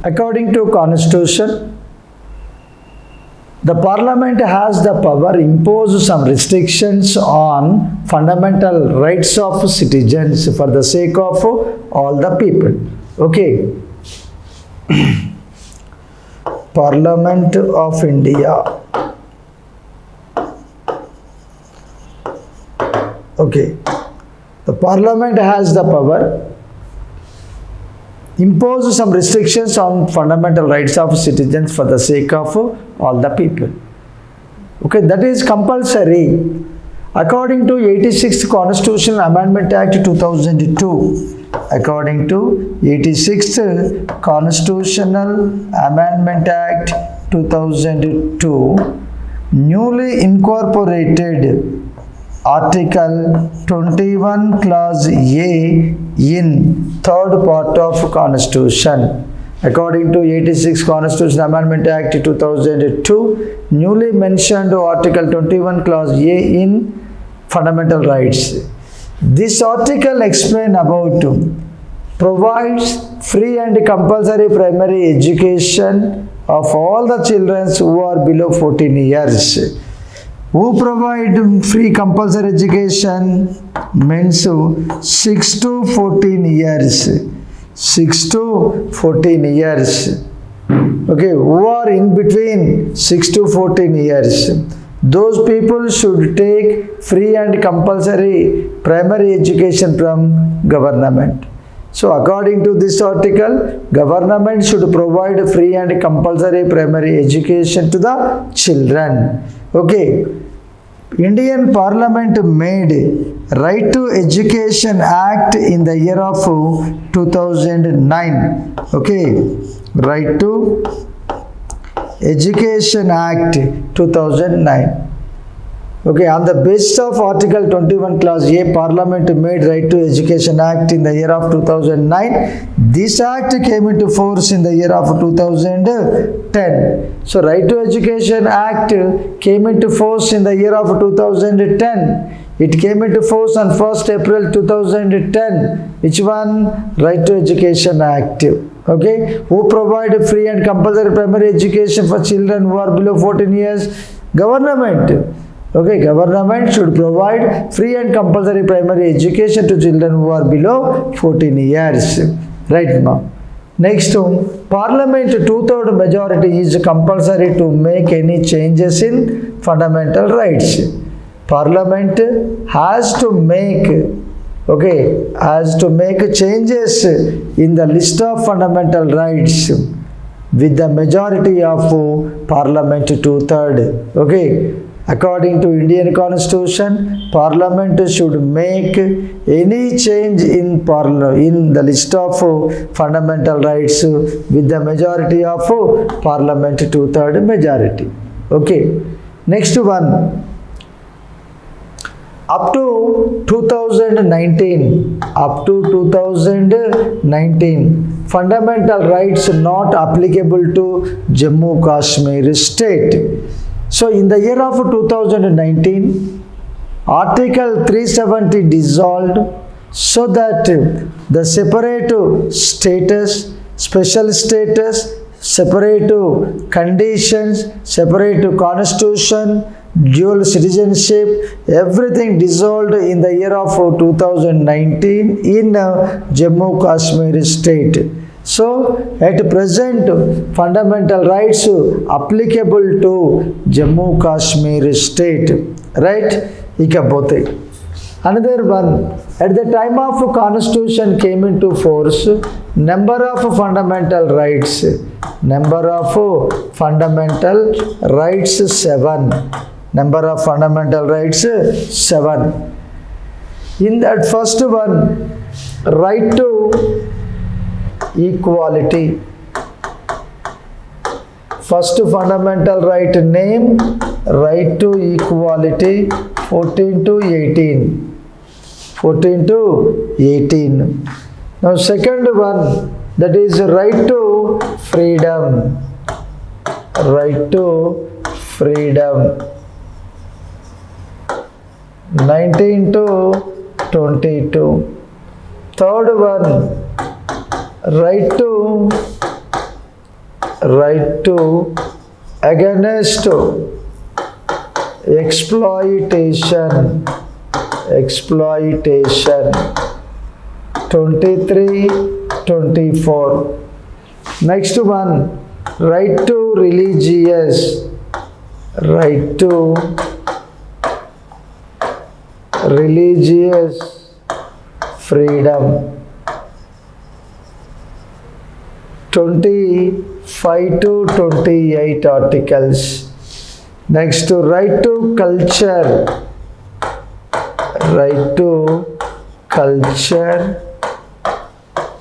According to Constitution, the Parliament has the power to impose some restrictions on fundamental rights of citizens for the sake of all the people. Okay. Parliament of India. Okay. The Parliament has the power impose some restrictions on fundamental rights of citizens for the sake of all the people. Okay, that is compulsory. According to 86th Constitutional Amendment Act 2002, according to 86th Constitutional Amendment Act 2002, newly incorporated Article 21 Clause A in third part of Constitution. According to 86 Constitutional Amendment Act 2002, newly mentioned Article 21 Clause A in fundamental rights. This article explains about provides free and compulsory primary education of all the children who are below 14 years. Who provide free compulsory education means 6 to 14 years. 6 to 14 years. Okay, who are in between 6 to 14 years. Those people should take free and compulsory primary education from government. So according to this article, government should provide free and compulsory primary education to the children. Okay. Indian Parliament made Right to Education Act in the year of 2009. Okay. Right to Education Act 2009. Okay, on the basis of Article 21 Clause A, Parliament made Right to Education Act in the year of 2009. This Act came into force in the year of 2010. So, Right to Education Act came into force in the year of 2010. It came into force on 1st April 2010. Which one? Right to Education Act. Okay, who provide free and compulsory primary education for children who are below 14 years? Government. Okay, government should provide free and compulsory primary education to children who are below 14 years. Right now. Next, Parliament 2/3 majority is compulsory to make any changes in fundamental rights. Parliament has to make changes in the list of fundamental rights with the majority of Parliament 2/3. Okay. According to Indian Constitution, Parliament should make any change in the list of fundamental rights with the majority of Parliament 2/3 majority. Okay. Next one. Up to 2019, fundamental rights not applicable to Jammu Kashmir state. So, in the year of 2019, Article 370 dissolved so that the separate status, special status, separate conditions, separate constitution, dual citizenship, everything dissolved in the year of 2019 in Jammu Kashmir state. So, at present, fundamental rights applicable to Jammu Kashmir state. Right? Ikapote. Another one, at the time of Constitution came into force, number of fundamental rights, 7. Number of fundamental rights, 7. In that first one, right to equality. First fundamental right name, right to equality, 14 to 18. 14 to 18. Now second one, that is right to freedom. Right to freedom. 19 to 22. Third one, right to right to against exploitation 23-24. Next one, right to religious freedom 25-28 articles. Next, right to culture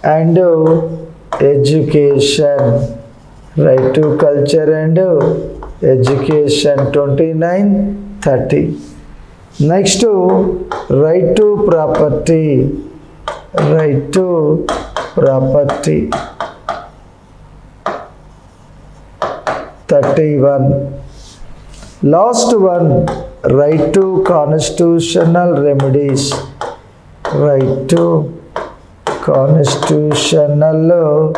and education. Right to culture and education 29-30. Next, right to property 31. Last one, right to constitutional remedies. Right to constitutional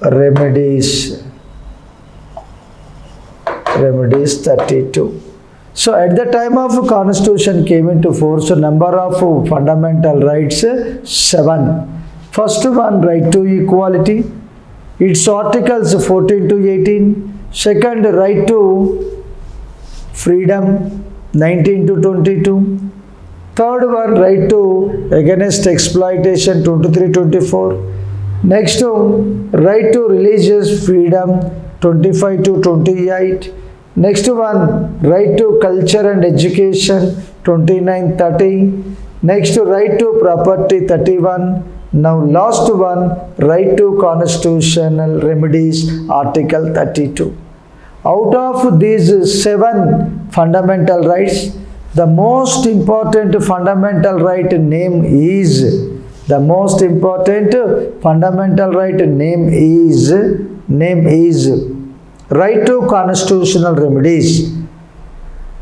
remedies 32. So at the time of constitution came into force, number of fundamental rights 7. First one, right to equality, its articles 14-18. Second, right to freedom 19-22. Third one, right to against exploitation 23-24. Next one, right to religious freedom 25-28. Next one, right to culture and education 29-30. Next, right to property 31. Now last one, right to constitutional remedies article 32. Out of these 7 fundamental rights, the most important fundamental right name is right to constitutional remedies.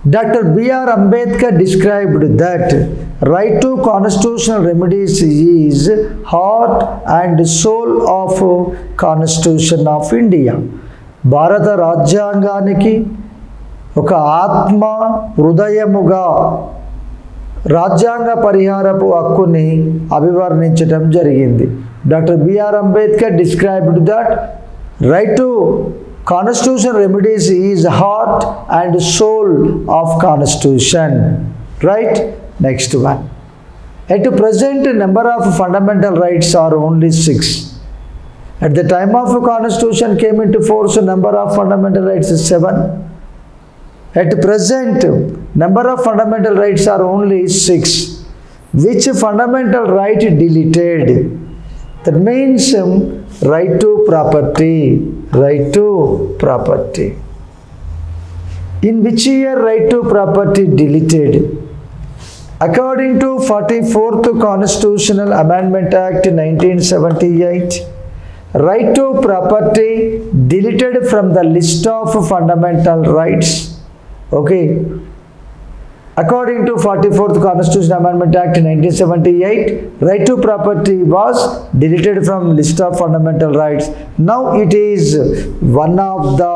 Dr. B.R. Ambedkar described that right to constitutional remedies is heart and soul of Constitution of India. భారత రాజ్యాంగానికి ఒక ఆత్మ హృదయముగా రాజ్యాంగ పరిహారపు హక్కుని అభివర్ణించడం జరిగింది. Doctor BR Ambedkar described that right to constitutional remedies is heart and soul of constitution. Right? Next one. At present, number of fundamental rights are only 6. At the time of constitution came into force, number of fundamental rights is 7. At present, number of fundamental rights are only 6. Which fundamental right deleted? That means right to property. In which year right to property deleted? According to 44th Constitutional Amendment Act 1978, right to property deleted from the list of fundamental rights. Okay. According to 44th Constitutional Amendment Act 1978, right to property was deleted from list of fundamental rights. Now it is one of the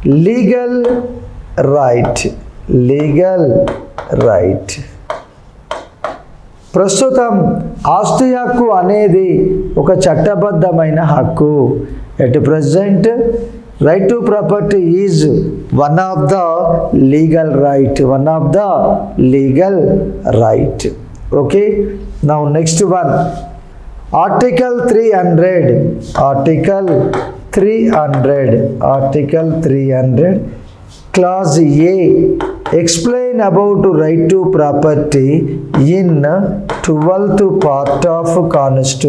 legal right. ప్రస్తుతం ఆస్తి హక్కు అనేది ఒక చట్టబద్ధమైన హక్కు. At present, right to property is one of the legal right. Okay. Now next one, Article 300, Clause A. Explain about right to property in 12th part of Constitution.